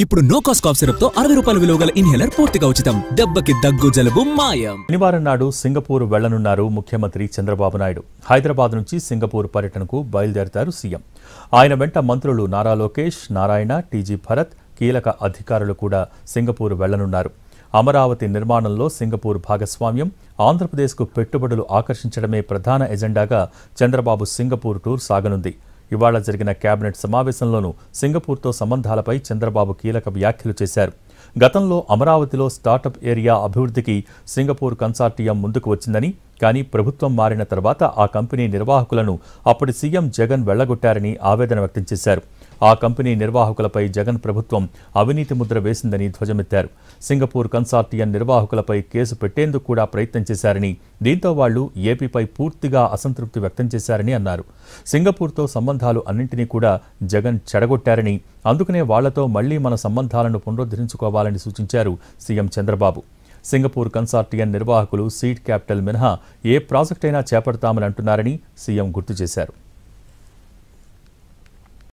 ఇప్పుడు no cost cough syrup తో 60 రూపాయల విలువ గల ఇన్హేలర్ పూర్తిగా ఉచితం. దెబ్బకి దగ్గు జలుబు మాయం. శనివారం నాడు సింగపూర్ వెళ్లనున్నారు ముఖ్యమంత్రి చంద్రబాబు నాయుడు. హైదరాబాద్ నుంచి సింగపూర్ పర్యటనకు బయలుదేరతారు సీఎం. ఆయన వెంట మంత్రులు నారా లోకేష్, నారాయణ, టీజీ భరత్, కీలక అధికారులు కూడా సింగపూర్ వెళ్లనున్నారు. అమరావతి నిర్మాణంలో సింగపూర్ భాగస్వామ్యం, ఆంధ్రప్రదేశ్కు పెట్టుబడులు ఆకర్షించడమే ప్రధాన ఎజెండాగా చంద్రబాబు సింగపూర్ టూర్ సాగనుంది. ఇవాళ జరిగిన కేబినెట్ సమావేశంలోనూ సింగపూర్తో సంబంధాలపై చంద్రబాబు కీలక వ్యాఖ్యలు చేశారు. గతంలో అమరావతిలో స్టార్టప్ ఏరియా అభివృద్ధికి సింగపూర్ కన్సార్టియం ముందుకు వచ్చిందని, కానీ ప్రభుత్వం మారిన తర్వాత ఆ కంపెనీ నిర్వాహకులను అప్పటి సీఎం జగన్ వెళ్లగొట్టారని ఆవేదన వ్యక్తం చేశారు. ఆ కంపెనీ నిర్వాహకులపై జగన్ ప్రభుత్వం అవినీతి ముద్ర వేసిందని ధ్వజమెత్తారు. సింగపూర్ కన్సార్టియం నిర్వాహకులపై కేసు పెట్టేందుకు కూడా ప్రయత్నం చేశారని, దీంతో వాళ్లు ఏపీపై పూర్తిగా అసంతృప్తి వ్యక్తం చేశారని అన్నారు. సింగపూర్తో సంబంధాలు అన్నింటినీ కూడా జగన్ చెడగొట్టారని, అందుకనే వాళ్లతో మళ్లీ మన సంబంధాలను పునరుద్ధరించుకోవాలని సూచించారు సీఎం చంద్రబాబు. సింగపూర్ కన్సార్టియం నిర్వాహకులు సీడ్ క్యాపిటల్ మినహా ఏ ప్రాజెక్టైనా చేపడతామని అంటున్నారని సీఎం గుర్తు చేశారు.